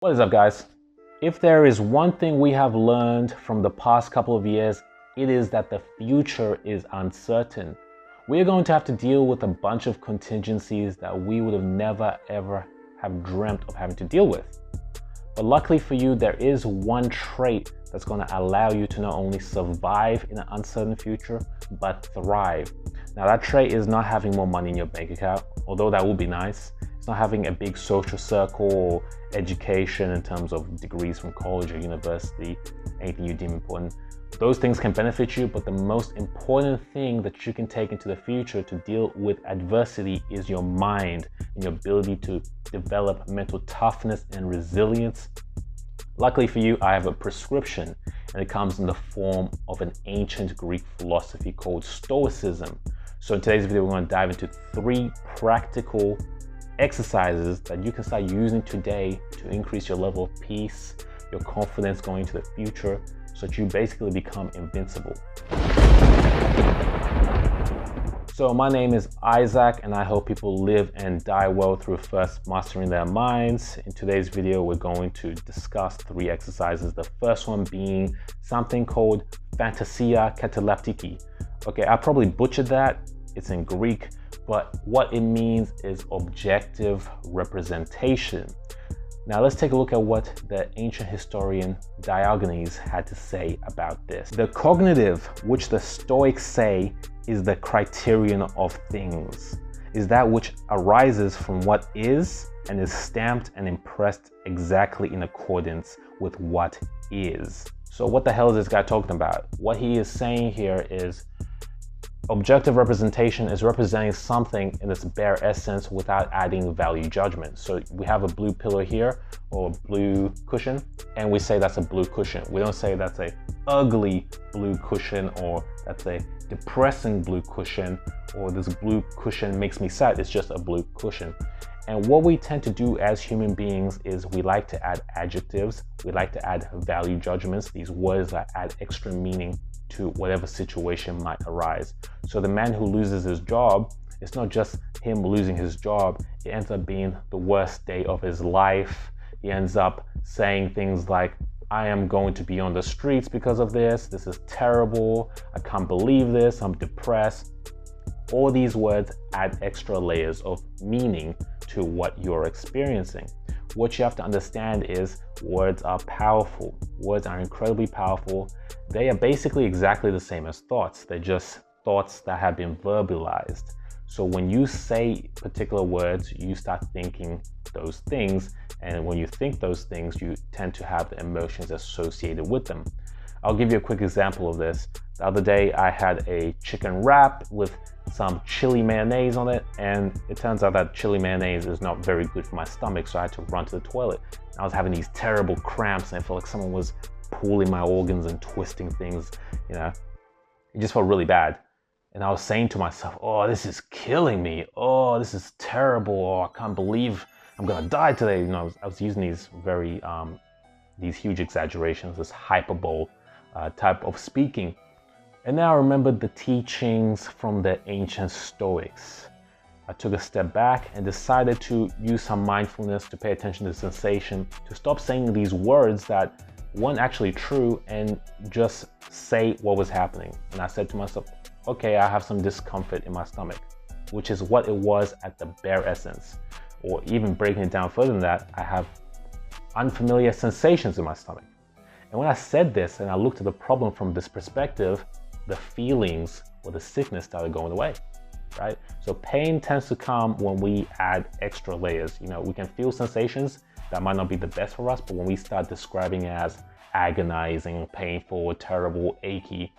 What is up, guys? If there is one thing we have learned from the past couple of years, it is that the future is uncertain. We are going to have to deal with a bunch of contingencies that we would have never ever have dreamt of having to deal with. But luckily for you, there is one trait that's going to allow you to not only survive in an uncertain future, but thrive. Now, that trait is not having more money in your bank account, although that would be nice. It's not having a big social circle or education in terms of degrees from college or university, anything you deem important. Those things can benefit you, but the most important thing that you can take into the future to deal with adversity is your mind and your ability to develop mental toughness and resilience. Luckily for you, I have a prescription, and it comes in the form of an ancient Greek philosophy called Stoicism. So in today's video, we're going to dive into 3 practical exercises that you can start using today to increase your level of peace, your confidence going into the future, so that you basically become invincible. So my name is Isaac, and I help people live and die well through first mastering their minds. In today's video, we're going to discuss 3 exercises. The first one being something called Fantasia Kataleptiki. Okay, I probably butchered that. It's in Greek, but what it means is objective representation. Now let's take a look at what the ancient historian Diogenes had to say about this. The cognitive, which the Stoics say is the criterion of things, is that which arises from what is and is stamped and impressed exactly in accordance with what is. So what the hell is this guy talking about? What he is saying here is objective representation is representing something in its bare essence without adding value judgment. So we have a blue pillow here, or a blue cushion, and we say that's a blue cushion. We don't say that's a ugly blue cushion, or that's a depressing blue cushion, or this blue cushion makes me sad. It's just a blue cushion. And what we tend to do as human beings is we like to add adjectives. We like to add value judgments, these words that add extra meaning to whatever situation might arise. So the man who loses his job, it's not just him losing his job, it ends up being the worst day of his life. He ends up saying things like, I am going to be on the streets because of this. This is terrible. I can't believe this. I'm depressed. All these words add extra layers of meaning to what you're experiencing. What you have to understand is words are powerful. Words are incredibly powerful. They are basically exactly the same as thoughts. They're just thoughts that have been verbalized. So when you say particular words, you start thinking those things. And when you think those things, you tend to have the emotions associated with them. I'll give you a quick example of this. The other day, I had a chicken wrap with some chili mayonnaise on it, and it turns out that chili mayonnaise is not very good for my stomach, so I had to run to the toilet. I was having these terrible cramps, and I felt like someone was pulling my organs and twisting things, you know. It just felt really bad. And I was saying to myself, oh, this is killing me. Oh, this is terrible. Oh, I can't believe I'm gonna die today. You know, I was using these very, these huge exaggerations, this hyperbole type of speaking. And then I remembered the teachings from the ancient Stoics. I took a step back and decided to use some mindfulness to pay attention to the sensation, to stop saying these words that weren't actually true and just say what was happening. And I said to myself, okay, I have some discomfort in my stomach, which is what it was at the bare essence. Or even breaking it down further than that, I have unfamiliar sensations in my stomach. And when I said this and I looked at the problem from this perspective, the feelings or the sickness started going away, right? So pain tends to come when we add extra layers. You know, we can feel sensations that might not be the best for us, but when we start describing it as agonizing, painful, terrible, achy,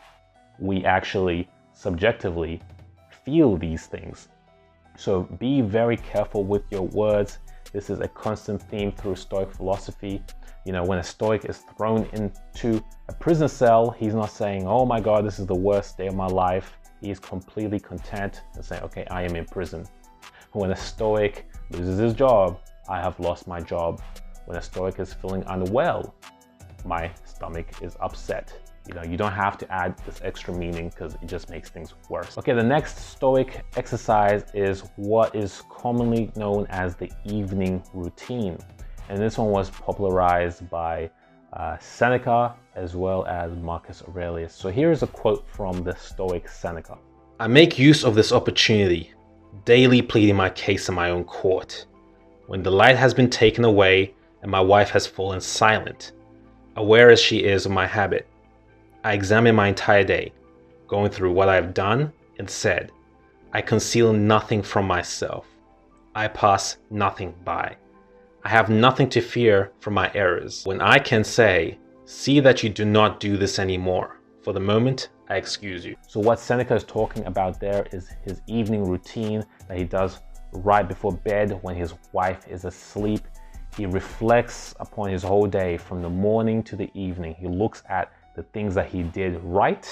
we actually subjectively feel these things. So be very careful with your words. This is a constant theme through Stoic philosophy. You know, when a Stoic is thrown into a prison cell, he's not saying, oh my God, this is the worst day of my life. He is completely content and saying, okay, I am in prison. When a Stoic loses his job, I have lost my job. When a Stoic is feeling unwell, my stomach is upset. You know, you don't have to add this extra meaning because it just makes things worse. Okay, the next Stoic exercise is what is commonly known as the evening routine. And this one was popularized by Seneca as well as Marcus Aurelius. So here is a quote from the Stoic Seneca. "I make use of this opportunity, daily pleading my case in my own court. When the light has been taken away and my wife has fallen silent, aware as she is of my habit, I examine my entire day, going through what I have done and said. I conceal nothing from myself. I pass nothing by. I have nothing to fear from my errors. When I can say, see that you do not do this anymore. For the moment, I excuse you." So what Seneca is talking about there is his evening routine that he does right before bed when his wife is asleep. He reflects upon his whole day from the morning to the evening. He looks at the things that he did right,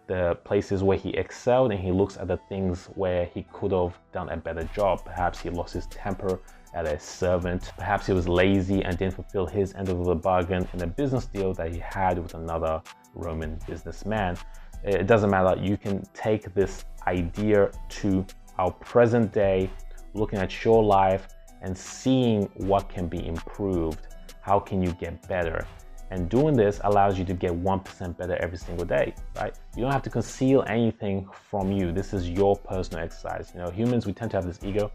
the places where he excelled, and he looks at the things where he could have done a better job. Perhaps he lost his temper at a servant. Perhaps he was lazy and didn't fulfill his end of the bargain in a business deal that he had with another Roman businessman. It doesn't matter. You can take this idea to our present day, looking at your life and seeing what can be improved. How can you get better? And doing this allows you to get 1% better every single day, right? You don't have to conceal anything from you. This is your personal exercise. You know, humans, we tend to have this ego.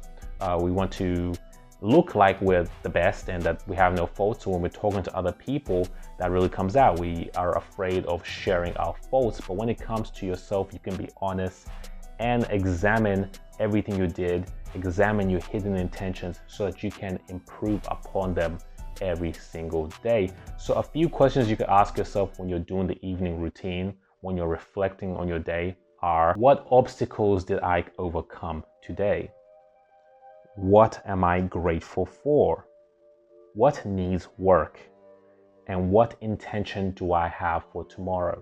We want to look like we're the best and that we have no faults. So when we're talking to other people, that really comes out. We are afraid of sharing our faults. But when it comes to yourself, you can be honest and examine everything you did, examine your hidden intentions so that you can improve upon them every single day. So a few questions you could ask yourself when you're doing the evening routine, when you're reflecting on your day are, what obstacles did I overcome today? What am I grateful for? What needs work? And what intention do I have for tomorrow?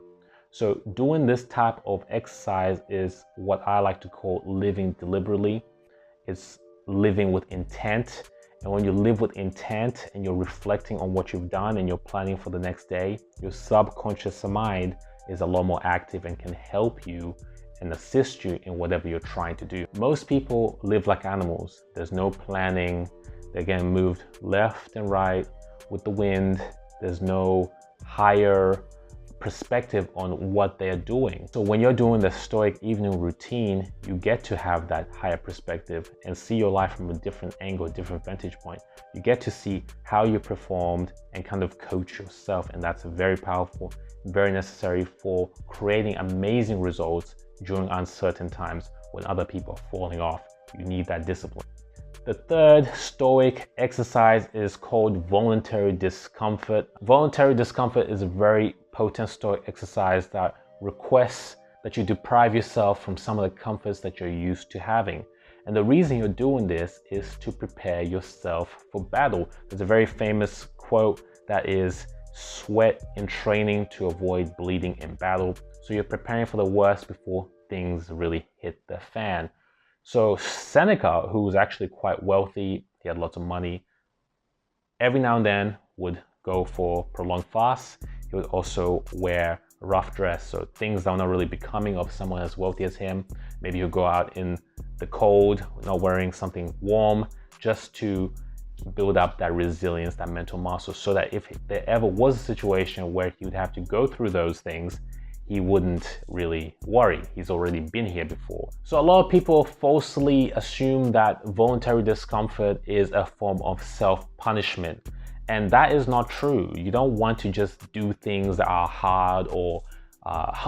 So doing this type of exercise is what I like to call living deliberately. It's living with intent. And when you live with intent and you're reflecting on what you've done and you're planning for the next day, your subconscious mind is a lot more active and can help you and assist you in whatever you're trying to do. Most people live like animals. There's no planning. They're getting moved left and right with the wind. There's no higher perspective on what they're doing. So when you're doing the Stoic evening routine, you get to have that higher perspective and see your life from a different angle, a different vantage point. You get to see how you performed and kind of coach yourself. And that's very powerful, very necessary for creating amazing results during uncertain times when other people are falling off. You need that discipline. The third Stoic exercise is called voluntary discomfort. Voluntary discomfort is a very potent Stoic exercise that requests that you deprive yourself from some of the comforts that you're used to having. And the reason you're doing this is to prepare yourself for battle. There's a very famous quote that is, "Sweat in training to avoid bleeding in battle." So you're preparing for the worst before things really hit the fan. So Seneca, who was actually quite wealthy, he had lots of money, every now and then would go for prolonged fasts. He would also wear a rough dress, so things that are not really becoming of someone as wealthy as him. Maybe he'll go out in the cold, not wearing something warm, just to build up that resilience, that mental muscle, so that if there ever was a situation where he would have to go through those things, he wouldn't really worry. He's already been here before. So a lot of people falsely assume that voluntary discomfort is a form of self-punishment. And that is not true. You don't want to just do things that are hard or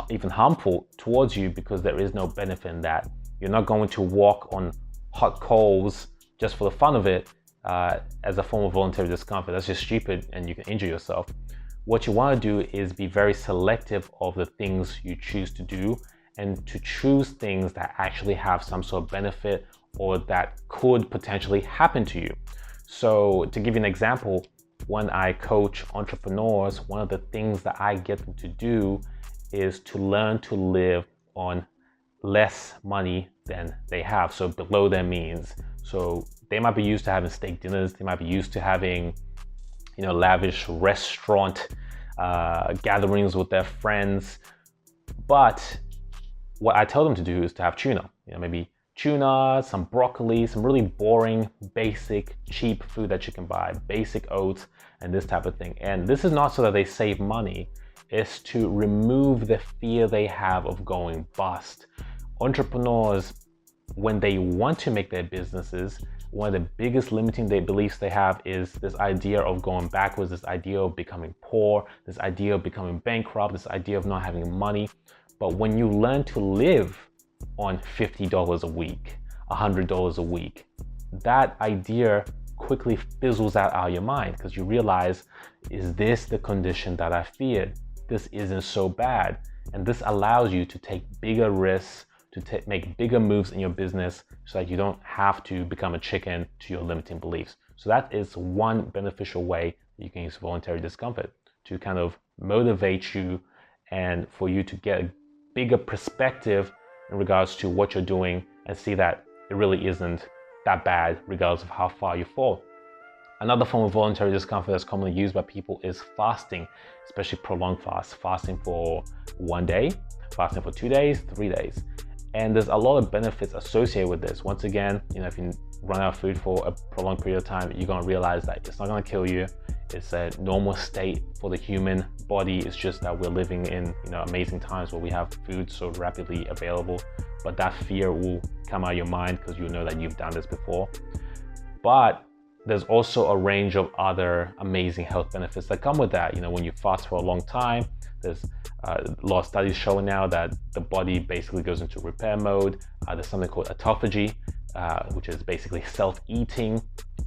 even harmful towards you because there is no benefit in that. You're not going to walk on hot coals just for the fun of it as a form of voluntary discomfort. That's just stupid and you can injure yourself. What you want to do is be very selective of the things you choose to do and to choose things that actually have some sort of benefit or that could potentially happen to you. So to give you an example, when I coach entrepreneurs, one of the things that I get them to do is to learn to live on less money than they have, so below their means. So they might be used to having steak dinners, they might be used to having, you know, lavish restaurant gatherings with their friends. But what I tell them to do is to have tuna, you know, maybe tuna, some broccoli, some really boring, basic, cheap food that you can buy, basic oats and this type of thing. And this is not so that they save money, it's to remove the fear they have of going bust. Entrepreneurs, when they want to make their businesses, one of the biggest limiting beliefs they have is this idea of going backwards, this idea of becoming poor, this idea of becoming bankrupt, this idea of not having money. But when you learn to live on $50 a week, $100 a week, that idea quickly fizzles out of your mind because you realize, is this the condition that I feared? This isn't so bad. And this allows you to take bigger risks, to make bigger moves in your business so that you don't have to become a chicken to your limiting beliefs. So that is one beneficial way that you can use voluntary discomfort to kind of motivate you and for you to get a bigger perspective in regards to what you're doing and see that it really isn't that bad regardless of how far you fall. Another form of voluntary discomfort that's commonly used by people is fasting, especially prolonged fast, fasting for 1 day, fasting for 2 days, 3 days. And there's a lot of benefits associated with this. Once again, if you run out of food for a prolonged period of time, you're gonna realize that it's not gonna kill you. It's a normal state for the human body. It's just that we're living in amazing times where we have food so rapidly available, but that fear will come out of your mind because you know that you've done this before. But there's also a range of other amazing health benefits that come with that. When you fast for a long time, there's a lot of studies showing now that the body basically goes into repair mode. There's something called autophagy, which is basically self-eating.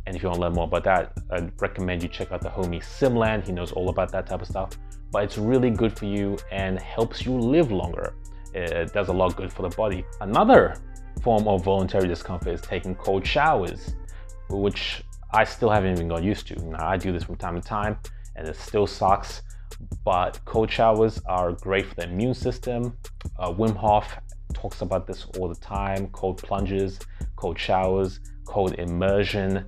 And if you want to learn more about that, I'd recommend you check out the homie Simland. He knows all about that type of stuff. But it's really good for you and helps you live longer. It does a lot good for the body. Another form of voluntary discomfort is taking cold showers, which I still haven't even got used to. Now, I do this from time to time and it still sucks, but cold showers are great for the immune system. Wim Hof talks about this all the time. Cold plunges, cold showers, cold immersion.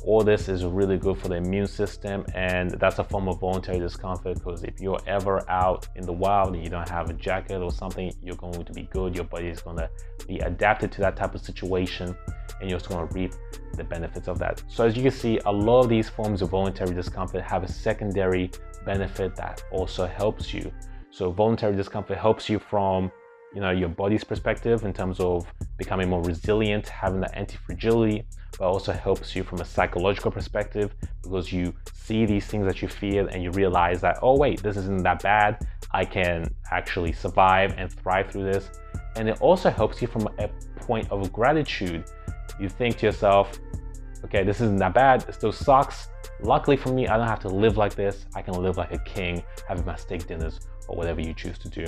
All this is really good for the immune system, and that's a form of voluntary discomfort because if you're ever out in the wild and you don't have a jacket or something, you're going to be good. Your body is going to be adapted to that type of situation and you're just going to reap the benefits of that. So as you can see, a lot of these forms of voluntary discomfort have a secondary benefit that also helps you. So voluntary discomfort helps you from your body's perspective in terms of becoming more resilient, having that anti-fragility, but also helps you from a psychological perspective because you see these things that you fear and you realize that, oh wait, this isn't that bad. I can actually survive and thrive through this. And it also helps you from a point of gratitude. You think to yourself, okay, this isn't that bad, it still sucks. Luckily for me, I don't have to live like this. I can live like a king, having my steak dinners or whatever you choose to do.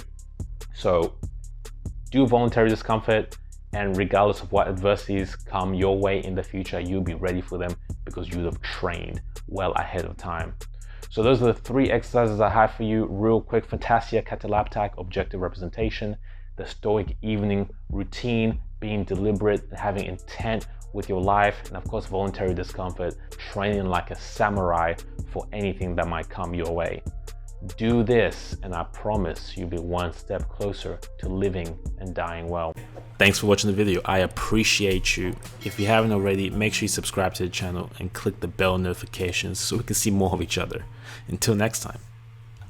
So do voluntary discomfort, and regardless of what adversities come your way in the future, you'll be ready for them because you have trained well ahead of time. So those are the 3 exercises I have for you real quick. Fantasia Catalaptac, objective representation, the Stoic evening routine, being deliberate and having intent with your life, and of course voluntary discomfort, training like a samurai for anything that might come your way. Do this and I promise you'll be one step closer to living and dying well. Thanks for watching the video. I appreciate you. If you haven't already, make sure you subscribe to the channel and click the bell notifications so we can see more of each other. Until next time.